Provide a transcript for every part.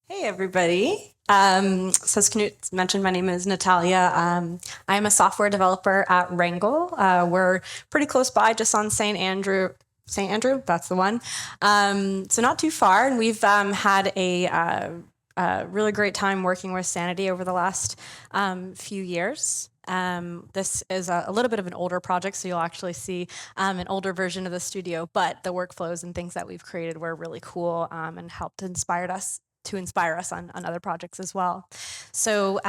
Hey, everybody. So as Knut mentioned, my name is Nataliya. I'm a software developer at Rangle. We're pretty close by, just on St. Andrew. St. Andrew, that's the one. So not too far, and we've had a really great time working with Sanity over the last few years. This is a little bit of an older project, so you'll actually see an older version of the studio, but the workflows and things that we've created were really cool and helped inspire us on other projects as well. So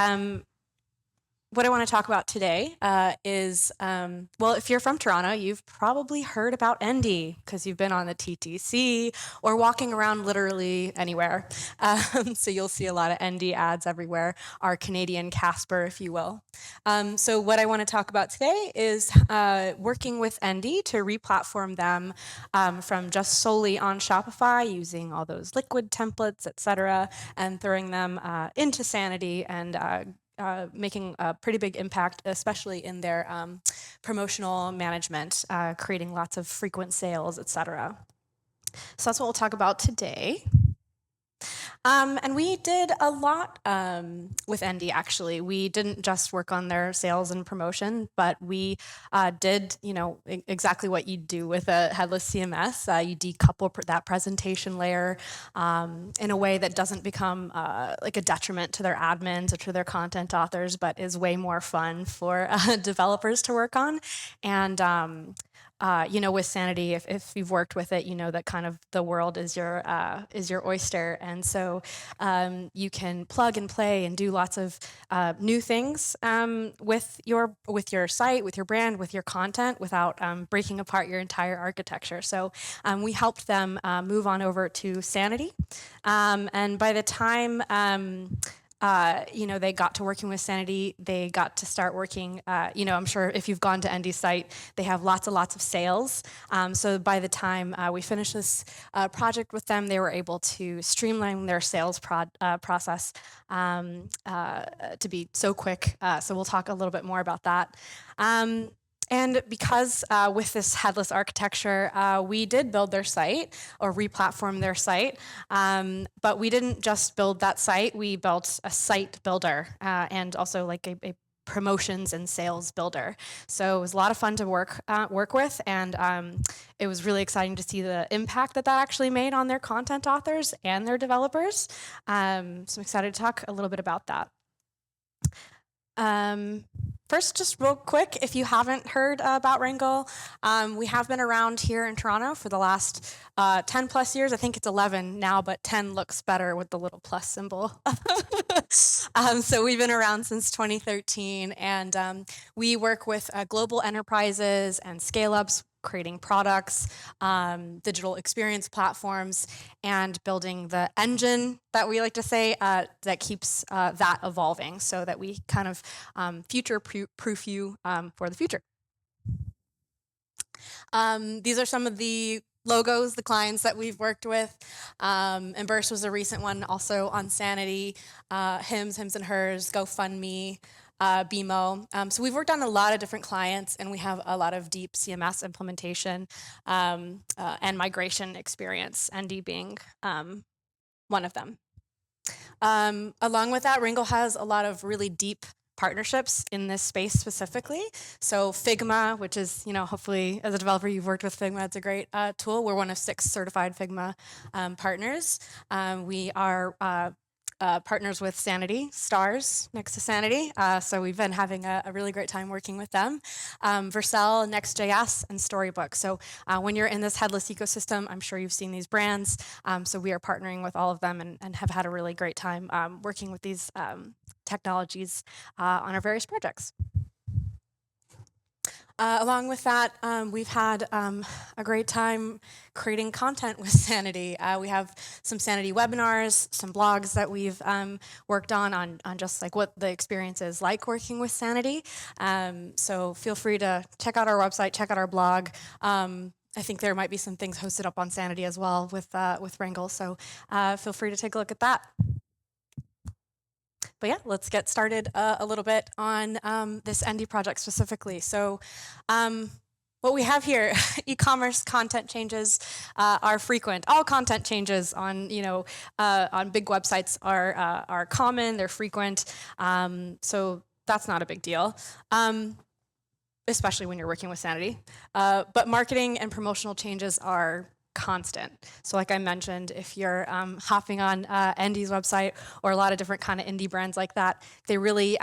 what I want to talk about today is, well, if you're from Toronto, you've probably heard about Endy because you've been on the TTC or walking around literally anywhere. So you'll see a lot of Endy ads everywhere, our Canadian Casper, if you will. So what I want to talk about today is working with Endy to replatform them from just solely on Shopify using all those liquid templates, etc., and throwing them into Sanity and making a pretty big impact, especially in their promotional management, creating lots of frequent sales, etc. So that's what we'll talk about today. And we did a lot with Endy, actually. We didn't just work on their sales and promotion, but we did, exactly what you do with a headless CMS. You decouple that presentation layer in a way that doesn't become like a detriment to their admins or to their content authors, but is way more fun for developers to work on. And with Sanity, if you've worked with it, you know that kind of the world is your oyster, and so you can plug and play and do lots of new things with your site, with your brand, with your content, without breaking apart your entire architecture. So we helped them move on over to Sanity, and by the time they got to working with Sanity, they got to start working, I'm sure if you've gone to Endy's site, they have lots and lots of sales. So by the time we finished this project with them, they were able to streamline their sales process to be so quick. So we'll talk a little bit more about that. And because with this headless architecture, we did build their site or replatform their site, but we didn't just build that site. We built a site builder and also like a promotions and sales builder. So it was a lot of fun to work with, and it was really exciting to see the impact that actually made on their content authors and their developers. So I'm excited to talk a little bit about that. First, just real quick, if you haven't heard about Rangle, we have been around here in Toronto for the last 10 plus years. I think it's 11 now, but 10 looks better with the little plus symbol. So we've been around since 2013, and we work with global enterprises and scale-ups, creating products, digital experience platforms, and building the engine that we like to say that keeps that evolving so that we kind of future-proof you for the future. These are some of the logos, the clients that we've worked with. And Burst was a recent one, also on Sanity, Hims and Hers, GoFundMe, BMO. So we've worked on a lot of different clients, and we have a lot of deep CMS implementation and migration experience, Endy being one of them. Along with that, Rangle has a lot of really deep partnerships in this space specifically. So Figma, which is, hopefully as a developer you've worked with Figma, it's a great tool. We're one of 6 certified Figma partners. We are partners with Sanity, stars next to Sanity. So we've been having a really great time working with them. Vercel, Next.js, and Storybook. So when you're in this headless ecosystem, I'm sure you've seen these brands. So we are partnering with all of them and have had a really great time working with these technologies on our various projects. Along with that, we've had a great time creating content with Sanity. We have some Sanity webinars, some blogs that we've worked on just like what the experience is like working with Sanity. So feel free to check out our website, check out our blog. I think there might be some things hosted up on Sanity as well with Rangle, so feel free to take a look at that. But yeah, let's get started a little bit on this Endy project specifically. So what we have here, e-commerce content changes are frequent. All content changes on on big websites are common. They're frequent. So that's not a big deal. Especially when you're working with Sanity. But marketing and promotional changes are constant. So like I mentioned, if you're hopping on Endy's website or a lot of different kind of indie brands like that, they really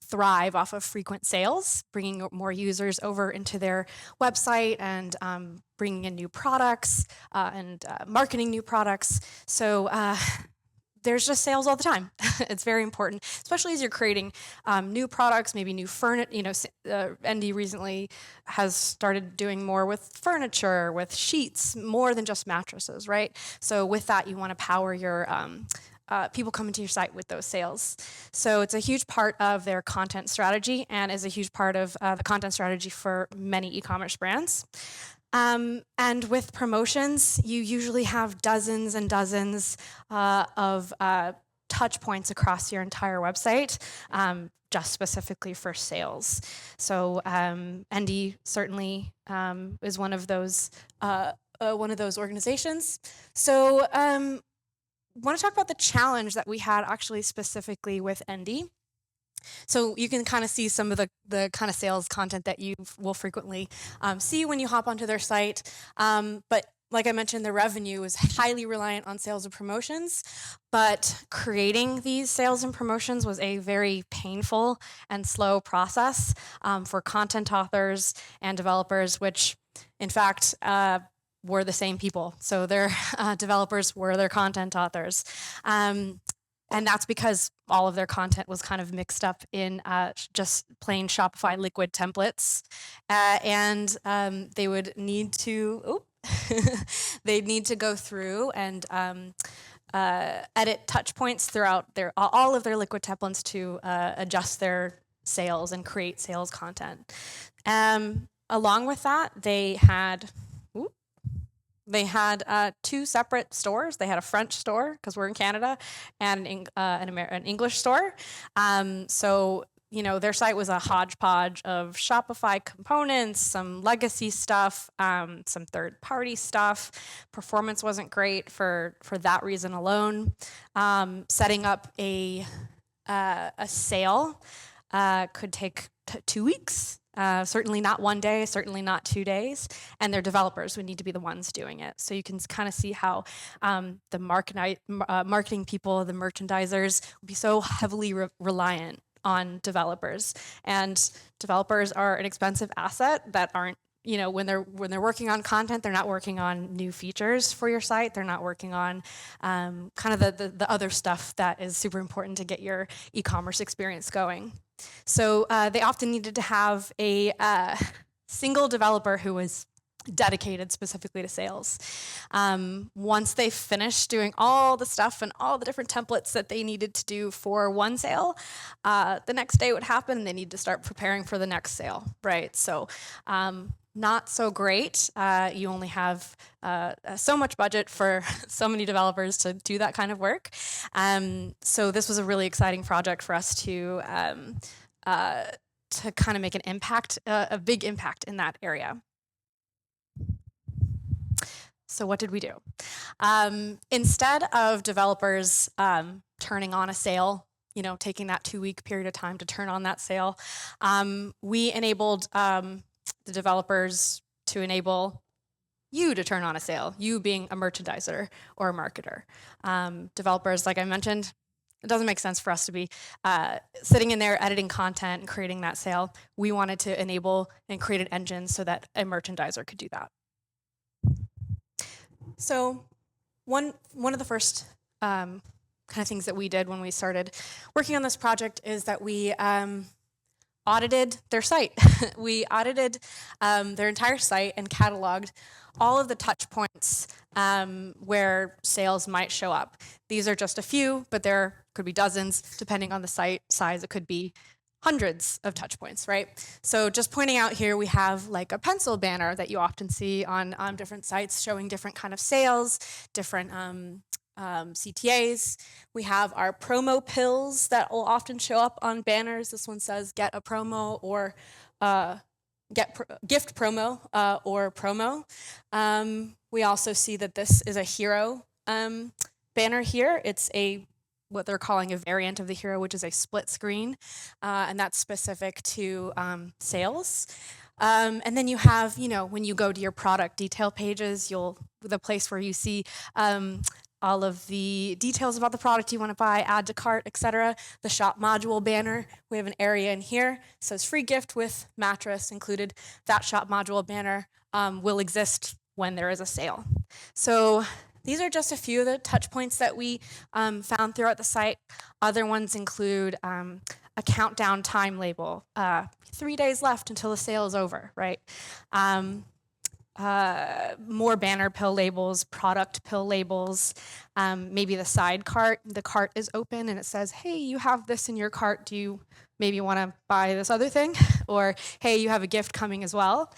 thrive off of frequent sales, bringing more users over into their website and bringing in new products and marketing new products. So there's just sales all the time. It's very important, especially as you're creating new products, maybe new furniture. Endy recently has started doing more with furniture, with sheets, more than just mattresses, right? So with that, you want to power your people coming to your site with those sales. So it's a huge part of their content strategy and is a huge part of the content strategy for many e-commerce brands. And with promotions, you usually have dozens and dozens of touch points across your entire website, just specifically for sales. So Endy certainly is one of those organizations. So want to talk about the challenge that we had actually specifically with Endy. So you can kind of see some of the kind of sales content that you will frequently see when you hop onto their site. But like I mentioned, the revenue is highly reliant on sales and promotions, but creating these sales and promotions was a very painful and slow process for content authors and developers, which in fact, were the same people. So their developers were their content authors. And that's because all of their content was kind of mixed up in just plain Shopify liquid templates. And they would need to, they'd need to go through and edit touch points throughout all of their liquid templates to adjust their sales and create sales content. Along with that, they had two separate stores. They had a French store, because we're in Canada, and an English store. So, their site was a hodgepodge of Shopify components, some legacy stuff, some third-party stuff. Performance wasn't great for that reason alone. Setting up a sale could take 2 weeks. Certainly not 1 day, certainly not 2 days, and their developers would need to be the ones doing it. So you can kind of see how the marketing people, the merchandisers, would be so heavily reliant on developers. And developers are an expensive asset that aren't, when they're working on content, they're not working on new features for your site. They're not working on kind of the other stuff that is super important to get your e-commerce experience going. So they often needed to have a single developer who was dedicated specifically to sales. Once they finished doing all the stuff and all the different templates that they needed to do for one sale, the next day would happen and they need to start preparing for the next sale, right? So not so great. You only have so much budget for so many developers to do that kind of work. So this was a really exciting project for us to kind of make an impact, a big impact in that area. So what did we do? Instead of developers turning on a sale, taking that 2-week period of time to turn on that sale, we enabled the developers to enable you to turn on a sale, you being a merchandiser or a marketer. Developers, like I mentioned, it doesn't make sense for us to be sitting in there editing content and creating that sale. We wanted to enable and create an engine so that a merchandiser could do that. So one of the first kind of things that we did when we started working on this project is that we audited their site. We audited their entire site and cataloged all of the touch points where sales might show up. These are just a few, but there could be dozens. Depending on the site size, it could be hundreds of touch points, right? So just pointing out here, we have like a pencil banner that you often see on different sites showing different kind of sales, different CTAs. We have our promo pills that will often show up on banners. This one says get a promo or gift promo or promo. We also see that this is a hero banner here. It's what they're calling a variant of the hero, which is a split screen, and that's specific to sales. And then you have, when you go to your product detail pages, the place where you see all of the details about the product you want to buy, add to cart, etc. The shop module banner, we have an area in here. It says free gift with mattress included. That shop module banner will exist when there is a sale. So these are just a few of the touch points that we found throughout the site. Other ones include a countdown time label, 3 days left until the sale is over, right? More banner pill labels, product pill labels, maybe the side cart, the cart is open and it says, hey, you have this in your cart, do you maybe want to buy this other thing? Or, hey, you have a gift coming as well.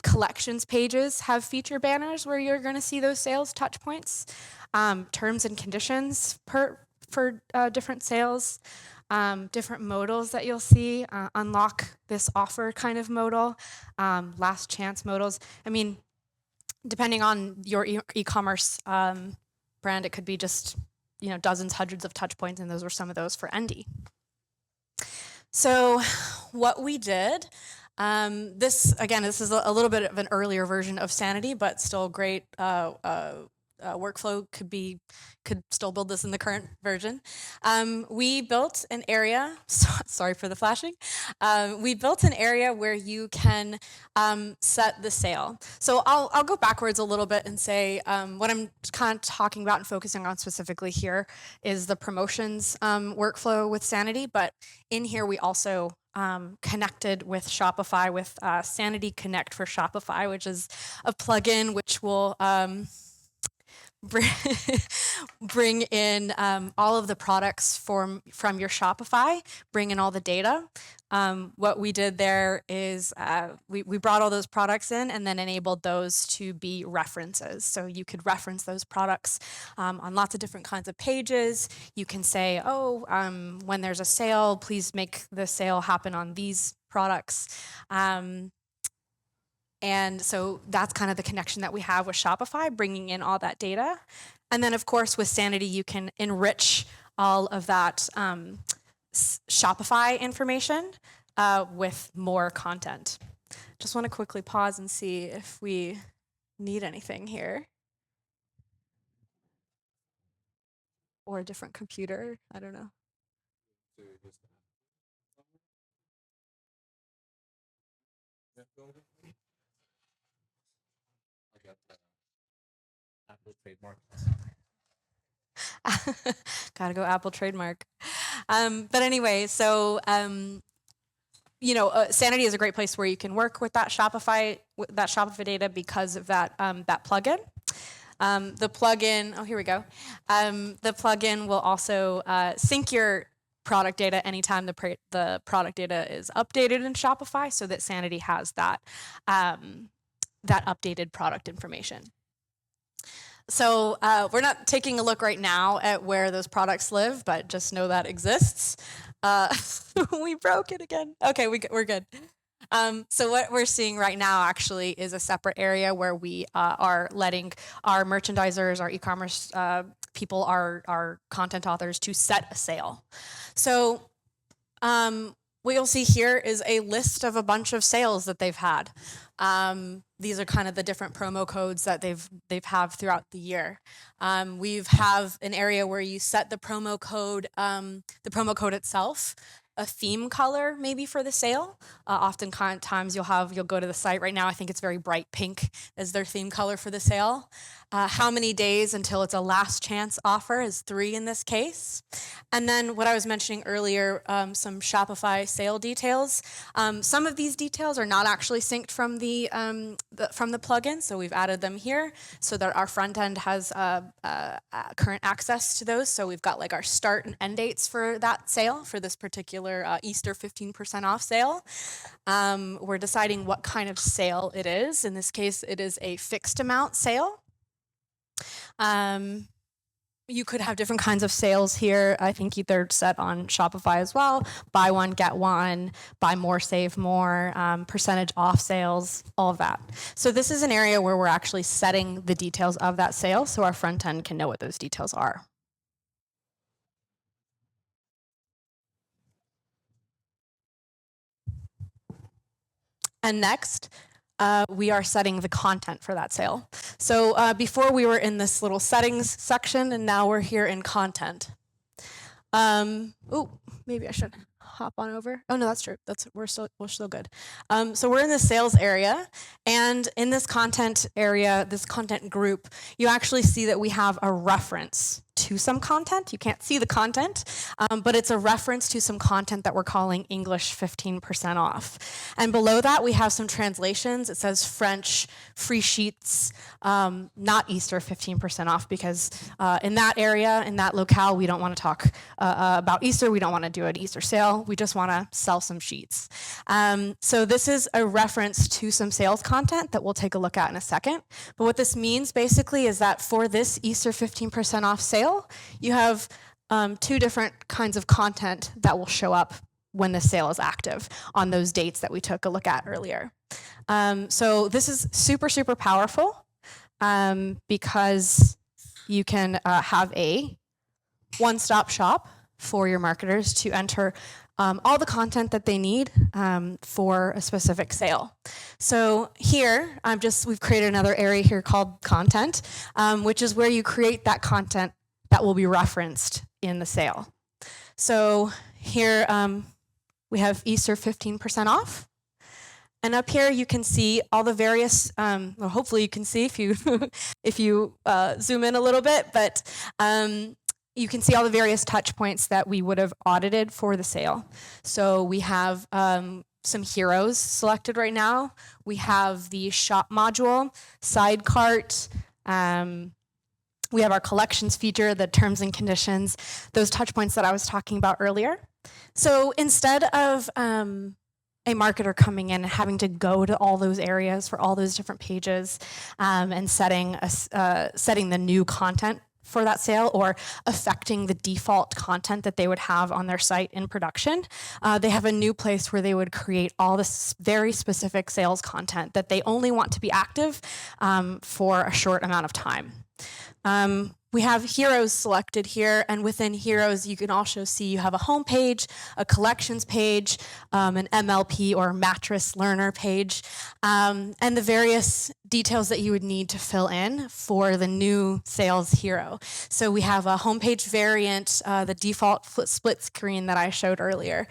Collections pages have feature banners where you're going to see those sales touch points. Terms and conditions for different sales. Different modals that you'll see, unlock this offer kind of modal, last chance modals. I mean, depending on your e-commerce brand, it could be just dozens, hundreds of touch points, and those were some of those for Endy. So what we did, this is a little bit of an earlier version of Sanity, but still great workflow, could still build this in the current version. We built an area, sorry for the flashing. We built an area where you can set the sale. So I'll go backwards a little bit and say what I'm kind of talking about and focusing on specifically here is the promotions workflow with Sanity, but in here we also connected with Shopify with Sanity Connect for Shopify, which is a plugin which will bring in all of the products from your Shopify, bring in all the data. What we did there is we brought all those products in and then enabled those to be references. So you could reference those products on lots of different kinds of pages. You can say, when there's a sale, please make the sale happen on these products. And so that's kind of the connection that we have with Shopify, bringing in all that data. And then, of course, with Sanity, you can enrich all of that Shopify information with more content. Just want to quickly pause and see if we need anything here. Or a different computer, I don't know. Apple trademark. Gotta go Apple trademark. But anyway, so Sanity is a great place where you can work with that Shopify data because of that plugin. The plugin, here we go. The plugin will also sync your product data anytime the product data is updated in Shopify, so that Sanity has that updated product information. So we're not taking a look right now at where those products live, but just know that exists. We broke it again. Okay, we're good. So what we're seeing right now actually is a separate area where we are letting our merchandisers, our e-commerce people, our content authors to set a sale. So what you'll see here is a list of a bunch of sales that they've had. These are kind of the different promo codes that they've have throughout the year. We have an area where you set the promo code itself, a theme color maybe for the sale. Oftentimes you'll go to the site right now. I think it's very bright pink as their theme color for the sale. How many days until it's a last chance offer is 3 in this case. And then what I was mentioning earlier, some Shopify sale details. Some of these details are not actually synced from the plugin, so we've added them here so that our front end has current access to those. So we've got like our start and end dates for that sale for this particular Easter 15% off sale. We're deciding what kind of sale it is. In this case, it is a fixed amount sale. You could have different kinds of sales here. I think they're set on Shopify as well. Buy one, get one, buy more, save more, percentage off sales, all of that. So this is an area where we're actually setting the details of that sale so our front end can know what those details are. And next, we are setting the content for that sale. So before we were in this little settings section, and now we're here in content. Maybe I should hop on over. Oh no, that's true. We're still good. So we're in the sales area, and in this content area, this content group, you actually see that we have a reference to some content. You can't see the content, but it's a reference to some content that we're calling English 15% off. And below that, we have some translations. It says French, free sheets, not Easter 15% off, because in that area, in that locale, we don't want to talk about Easter. We don't want to do an Easter sale. We just want to sell some sheets. So this is a reference to some sales content that we'll take a look at in a second. But what this means basically is that for this Easter 15% off sale, you have two different kinds of content that will show up when the sale is active on those dates that we took a look at earlier. So this is super, super powerful because you can have a one-stop shop for your marketers to enter all the content that they need for a specific sale. So here, we've created another area here called content, which is where you create that content that will be referenced in the sale. So here we have Easter 15% off. And up here you can see all the various, well, hopefully you can see if you if you zoom in a little bit, but you can see all the various touch points that we would have audited for the sale. So we have some heroes selected right now. We have the shop module, side cart, we have our collections feature, the terms and conditions, those touch points that I was talking about earlier. So instead of a marketer coming in and having to go to all those areas for all those different pages and setting the new content for that sale or affecting the default content that they would have on their site in production, they have a new place where they would create all this very specific sales content that they only want to be active for a short amount of time. We have heroes selected here, and within heroes, you can also see you have a home page, a collections page, an MLP or mattress learner page, and the various details that you would need to fill in for the new sales hero. So we have a homepage variant, the default split screen that I showed earlier.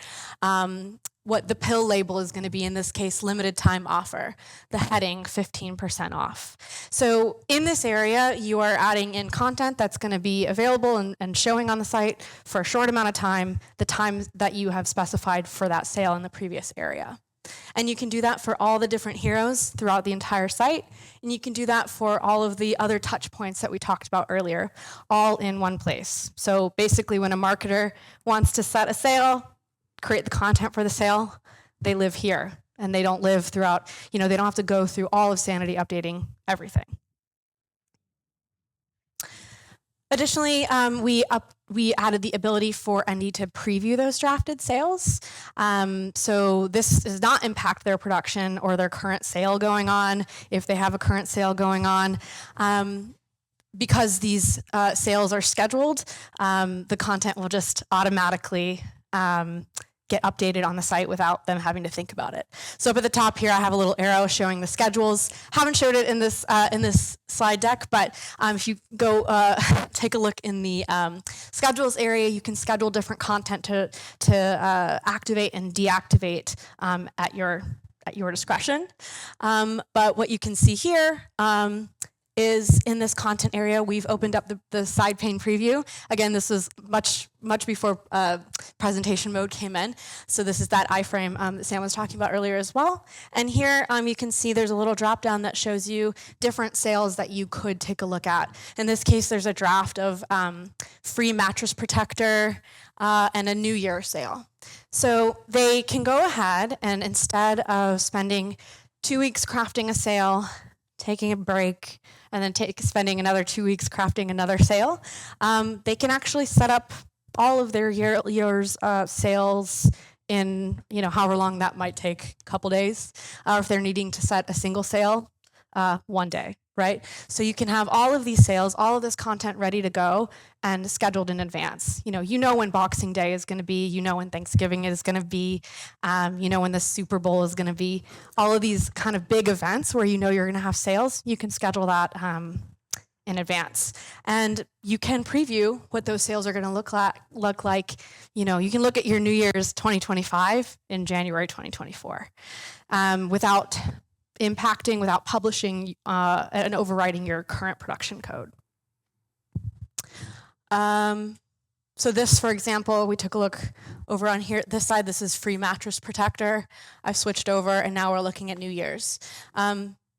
What the pill label is going to be, in this case, limited time offer, the heading 15% off. So in this area, you are adding in content that's going to be available and showing on the site for a short amount of time, the time that you have specified for that sale in the previous area. And you can do that for all the different heroes throughout the entire site, and you can do that for all of the other touch points that we talked about earlier, all in one place. So basically, when a marketer wants to set a sale, create the content for the sale, they live here, and they don't live throughout, they don't have to go through all of Sanity updating everything. Additionally, we added the ability for ND to preview those drafted sales. So this does not impact their production or their current sale going on, if they have a current sale going on. Because these sales are scheduled, the content will just automatically get updated on the site without them having to think about it. So up at the top here, I have a little arrow showing the schedules. Haven't showed it in this slide deck, but if you go take a look in the schedules area, you can schedule different content to activate and deactivate at your discretion. But what you can see here is in this content area, we've opened up the side pane preview. Again, this was much before presentation mode came in. So this is that iframe that Sam was talking about earlier as well. And here you can see there's a little drop down that shows you different sales that you could take a look at. In this case, there's a draft of free mattress protector and a New Year sale. So they can go ahead and instead of spending 2 weeks crafting a sale, taking a break, and then spending another 2 weeks crafting another sale, they can actually set up all of their year's sales in, however long that might take, a couple days, or if they're needing to set a single sale, 1 day, right? So you can have all of these sales, all of this content ready to go and scheduled in advance. You know when Boxing Day is going to be, when Thanksgiving is going to be, when the Super Bowl is going to be. All of these kind of big events where you're going to have sales, you can schedule that in advance. And you can preview what those sales are going to look like. You can look at your New Year's 2025 in January 2024 without publishing and overriding your current production code. So this, for example, we took a look over on here. This side, this is free mattress protector. I've switched over, and now we're looking at New Year's.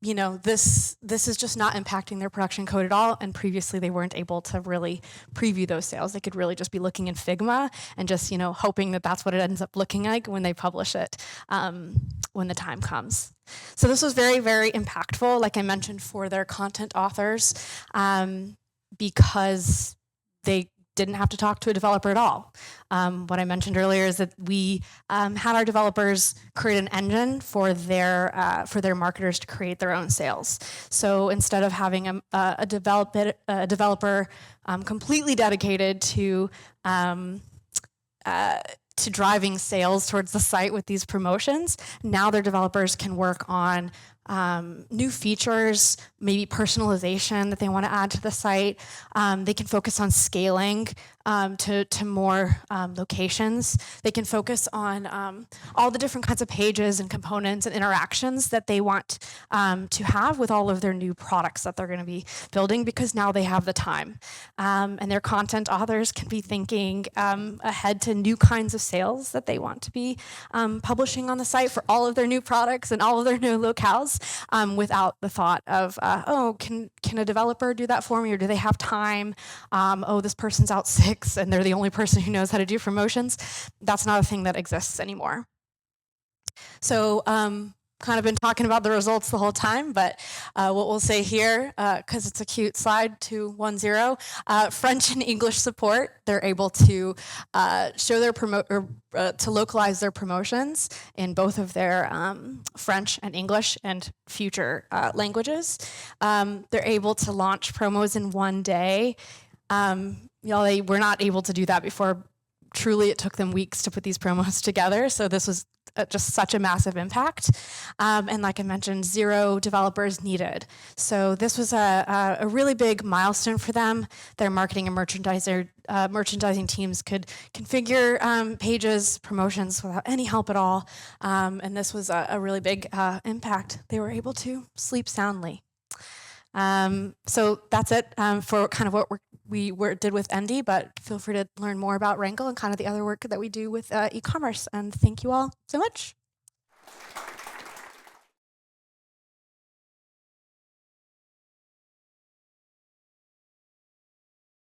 This is just not impacting their production code at all, and previously they weren't able to really preview those sales. They could really just be looking in Figma and just, hoping that that's what it ends up looking like when they publish it when the time comes. So this was very, very impactful, like I mentioned, for their content authors, because they didn't have to talk to a developer at all. What I mentioned earlier is that we had our developers create an engine for their marketers to create their own sales. So instead of having a developer completely dedicated to driving sales towards the site with these promotions, now their developers can work on new features, maybe personalization that they want to add to the site. They can focus on scaling to more locations. They can focus on all the different kinds of pages and components and interactions that they want to have with all of their new products that they're going to be building, because now they have the time. And their content authors can be thinking ahead to new kinds of sales that they want to be publishing on the site for all of their new products and all of their new locales, without the thought of, can a developer do that for me, or do they have time? This person's out sick and they're the only person who knows how to do promotions. That's not a thing that exists anymore. So kind of been talking about the results the whole time, but what we'll say here, because it's a cute slide, 210, French and English support. They're able to show their to localize their promotions in both of their French and English and future languages. They're able to launch promos in 1 day. They were not able to do that before. Truly, it took them weeks to put these promos together. So this was just such a massive impact. And like I mentioned, 0 developers needed. So this was a really big milestone for them. Their marketing and merchandising teams could configure pages, promotions without any help at all. And this was a really big impact. They were able to sleep soundly. So that's it for kind of what we did with Endy, but feel free to learn more about Rangle and kind of the other work that we do with e-commerce. And thank you all so much.